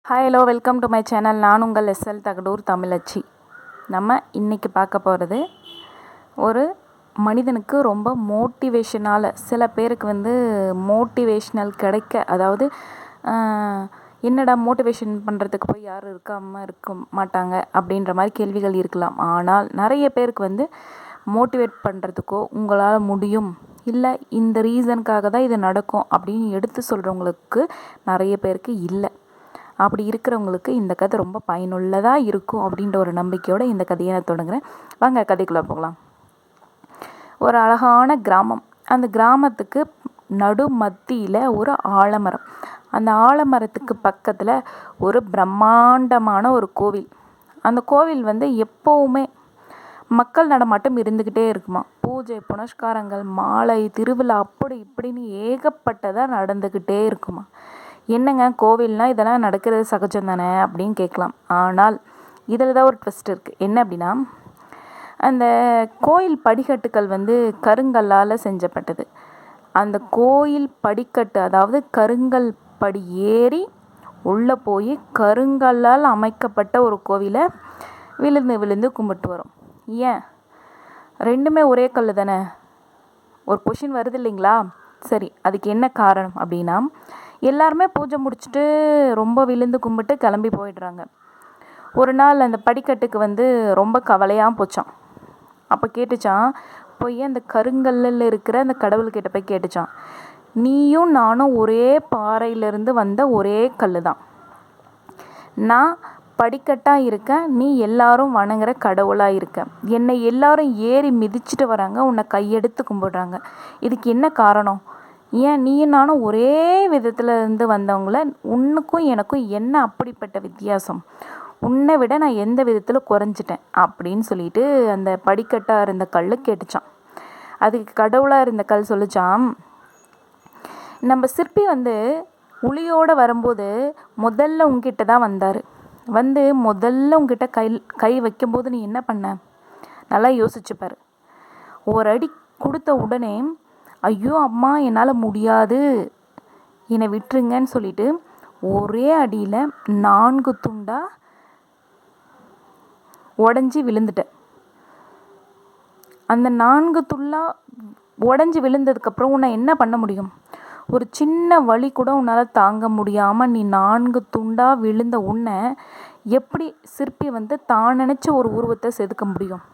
Hi hello welcome to my channel. நான் உங்கள் SL Thagadur தமிழச்சி. நம்ம இன்றைக்கி பார்க்க போகிறது ஒரு மனிதனுக்கு ரொம்ப மோட்டிவேஷனால் சில பேருக்கு மோட்டிவேஷ்னல் கிடைக்க, அதாவது என்னடா மோட்டிவேஷன் பண்ணுறதுக்கு போய் யாரும் இருக்க மாட்டாங்க அப்படின்ற மாதிரி கேள்விகள் இருக்கலாம். ஆனால் நிறைய பேருக்கு மோட்டிவேட் பண்ணுறதுக்கோ உங்களால் முடியும், இல்லை இந்த ரீசனுக்காக தான் இது நடக்கும் அப்படின்னு எடுத்து சொல்கிறவங்களுக்கு நிறைய பேருக்கு இல்லை. அப்படி இருக்கிறவங்களுக்கு இந்த கதை ரொம்ப பயனுள்ளதாக இருக்கும் அப்படின்ற ஒரு நம்பிக்கையோடு இந்த கதையை நான் தொடங்குறேன். வாங்க கதைக்குள்ளே போகலாம். ஒரு அழகான கிராமம். அந்த கிராமத்துக்கு நடு மத்தியில் ஒரு ஆலமரம். அந்த ஆலமரத்துக்கு பக்கத்தில் ஒரு பிரம்மாண்டமான ஒரு கோவில். அந்த கோவில் எப்போவுமே மக்கள் நடமாட்டம் இருந்துக்கிட்டே இருக்குமா. பூஜை புனஸ்காரங்கள், மாலை, திருவிழா, அப்படி இப்படின்னு ஏகப்பட்டதாக நடந்துக்கிட்டே இருக்குமா. என்னங்க கோவில்னால் இதெல்லாம் நடக்கிறது சகஜம் தானே அப்படின்னு கேட்கலாம். ஆனால் இதில் தான் ஒரு ட்விஸ்ட் இருக்குது. என்ன அப்படின்னா, அந்த கோயில் படிக்கட்டுகள் கருங்கல்லால் செஞ்சப்பட்டது. அந்த கோயில் படிக்கட்டு, அதாவது கருங்கல் படி ஏறி உள்ளே போய் கருங்கல்லால் அமைக்கப்பட்ட ஒரு கோவிலை விழுந்து விழுந்து கும்பிட்டு வரும். ஏன்? ரெண்டுமே ஒரே கல் தானே. ஒரு கொஷின் வருது இல்லைங்களா? சரி, அதுக்கு என்ன காரணம் அப்படின்னா, எல்லாருமே பூஜை முடிச்சுட்டு ரொம்ப விழுந்து கும்பிட்டு கிளம்பி போயிடுறாங்க. ஒரு நாள் அந்த படிக்கட்டுக்கு ரொம்ப கவலையாக போச்சான். அப்போ கேட்டுச்சான், போய் அந்த கருங்கல்லில் இருக்கிற அந்த கடவுள்கிட்ட போய் கேட்டுச்சான், நீயும் நானும் ஒரே பாறையிலிருந்து வந்த ஒரே கல் தான். நான் படிக்கட்டாக இருக்கேன், நீ எல்லாரும் வணங்குற கடவுளாக இருக்க. என்னை எல்லாரும் ஏறி மிதிச்சுட்டு வராங்க, உன்னை கையெடுத்து கும்பிடுறாங்க. இதுக்கு என்ன காரணம்? ஏன் நீயும் நானும் ஒரே விதத்தில் இருந்து வந்தவங்கள, உன்னுக்கும் எனக்கும் என்ன அப்படிப்பட்ட வித்தியாசம்? உன்னை விட நான் எந்த விதத்தில் குறைஞ்சிட்டேன் அப்படின்னு சொல்லிட்டு அந்த படிக்கட்டாக இருந்த கல் கேட்டுச்சான். அதுக்கு கடவுளாக இருந்த கல் சொல்லிச்சான், நம்ம சிற்பி உளியோடு வரும்போது முதல்ல உங்ககிட்ட தான் வந்தார். முதல்ல உங்ககிட்ட கை வைக்கும்போது நீ என்ன பண்ண? நல்லா யோசிச்சுப்பார். ஒரு அடி கொடுத்த உடனே, ஐயோ அம்மா என்னால் முடியாது, என்னை விட்டுருங்கன்னு சொல்லிட்டு ஒரே அடியில் 4 துண்டாக உடஞ்சி விழுந்துட்டேன். அந்த 4 துண்டாக உடஞ்சி விழுந்ததுக்கப்புறம் உன்னை என்ன பண்ண முடியும்? ஒரு சின்ன வலி கூட உன்னால் தாங்க முடியாமல் நீ 4 துண்டாக விழுந்த உன்னை எப்படி சிற்பி தான் நினச்ச ஒரு உருவத்தை செதுக்க முடியும்?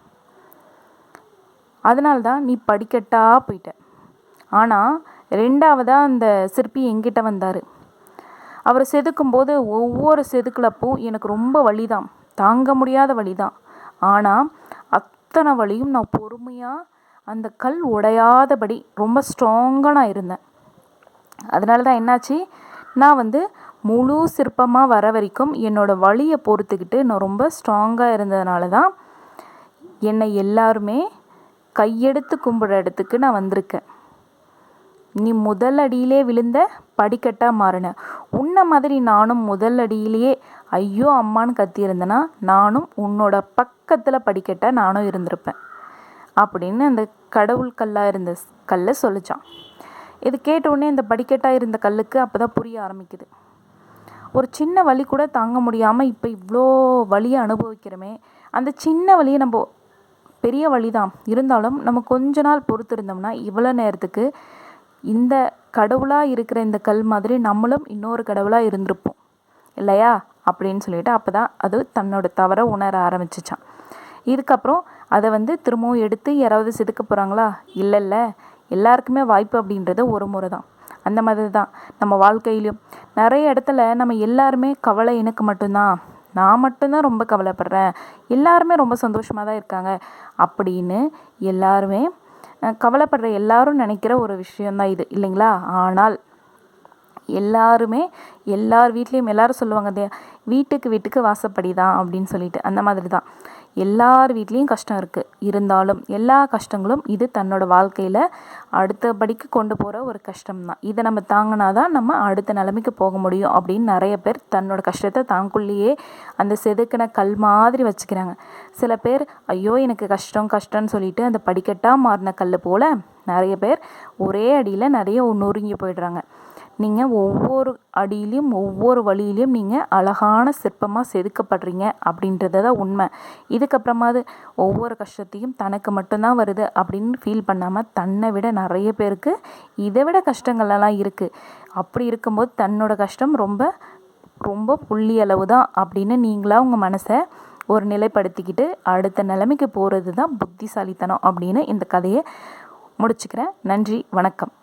அதனால்தான் நீ படிக்கட்டாக போயிட்ட. ஆனால் 2வதாக அந்த சிற்பி எங்கிட்ட வந்தார். அவர் செதுக்கும்போது ஒவ்வொரு செதுக்குலப்பும் எனக்கு ரொம்ப வலிதான், தாங்க முடியாத வலிதான். ஆனால் அத்தனை வலியும் நான் பொறுமையாக அந்த கல் உடையாதபடி ரொம்ப ஸ்ட்ராங்காக நான் இருந்தேன். அதனால தான் என்னாச்சு, நான் முழு சிற்பமாக வர வரைக்கும் என்னோடய வலியை பொறுத்துக்கிட்டு நான் ரொம்ப ஸ்ட்ராங்காக இருந்ததுனால தான் என்னை எல்லாருமே கையெடுத்து கும்பிட்ற இடத்துக்கு நான் வந்திருக்கேன். நீ முதல் அடியிலே விழுந்த படிக்கட்டாக மாறின. உன்னை மாதிரி நானும் முதல் அடியிலேயே ஐயோ அம்மான்னு கத்தியிருந்தேன்னா நானும் உன்னோட பக்கத்தில் படிக்கட்டாக நானும் இருந்திருப்பேன் அப்படின்னு அந்த கடவுள் கல்லாக இருந்த கல்லை சொல்லிச்சான். இது கேட்டவுடனே இந்த படிக்கட்டாக இருந்த கல்லுக்கு அப்போ தான் புரிய ஆரம்பிக்குது. ஒரு சின்ன வலி கூட தாங்க முடியாமல் இப்போ இவ்வளோ வலியை அனுபவிக்கிறோமே, அந்த சின்ன வலியை நம்ம பெரிய வலி தான் இருந்தாலும் நம்ம கொஞ்ச நாள் பொறுத்து இருந்தோம்னா இவ்வளோ நேரத்துக்கு இந்த கடவுளாக இருக்கிற இந்த கல் மாதிரி நம்மளும் இன்னொரு கடவுளாக இருந்திருப்போம் இல்லையா அப்படின்னு சொல்லிட்டு அப்போ தான் அது தன்னோட தவறை உணர ஆரம்பிச்சிச்சான். இதுக்கப்புறம் அதை திரும்பவும் எடுத்து யாராவது செதுக்க போகிறாங்களா? இல்லை, எல்லாருக்குமே வாய்ப்பு அப்படின்றது ஒரு முறை தான். அந்த மாதிரி தான் நம்ம வாழ்க்கையிலையும் நிறைய இடத்துல நம்ம எல்லாருமே கவலை எனக்கு மட்டும்தான், நான் மட்டும்தான் ரொம்ப கவலைப்படுறேன், எல்லாருமே ரொம்ப சந்தோஷமாக தான் இருக்காங்க அப்படின்னு எல்லாருமே கவலைப்படுற எல்லாரும் நினைக்கிற ஒரு விஷயந்தான் இது இல்லைங்களா? ஆனால் எல்லாருமே எல்லார் வீட்லேயும் எல்லாரும் சொல்லுவாங்க, வீட்டுக்கு வீட்டுக்கு வாசப்படி தான் அப்படின்னு சொல்லிட்டு. அந்த மாதிரி தான் எல்லார் வீட்லேயும் கஷ்டம் இருக்குது. இருந்தாலும் எல்லா கஷ்டங்களும் இது தன்னோட வாழ்க்கையில் அடுத்தபடிக்கு கொண்டு போகிற ஒரு கஷ்டம்தான். இதை நம்ம தாங்கினாதான் நம்ம அடுத்த நிலைமைக்கு போக முடியும் அப்படின்னு நிறைய பேர் தன்னோட கஷ்டத்தை தாங்குள்ளேயே அந்த செதுக்கின கல் மாதிரி வச்சுக்கிறாங்க. சில பேர் ஐயோ எனக்கு கஷ்டம்னு சொல்லிட்டு அந்த படிக்கட்டாக மாறின கல் போல் நிறைய பேர் ஒரே அடியில் நிறைய நொறுங்கி போயிடுறாங்க. நீங்கள் ஒவ்வொரு அடியிலையும் ஒவ்வொரு வழியிலையும் நீங்கள் அழகான சிற்பமாக செதுக்கப்படுறீங்க அப்படின்றது தான் உண்மை. இதுக்கப்புறமாவது ஒவ்வொரு கஷ்டத்தையும் தனக்கு மட்டும்தான் வருது அப்படின்னு ஃபீல் பண்ணாமல் தன்னை விட நிறைய பேருக்கு இதை விட கஷ்டங்கள்லாம் இருக்குது. அப்படி இருக்கும்போது தன்னோட கஷ்டம் ரொம்ப ரொம்ப புள்ளி அளவு தான் அப்படின்னு நீங்களாக உங்கள் மனசை ஒரு நிலைப்படுத்திக்கிட்டு அடுத்த நிலைமைக்கு போகிறது தான் புத்திசாலித்தனம் அப்படின்னு இந்த கதையை முடிச்சுக்கிறேன். நன்றி, வணக்கம்.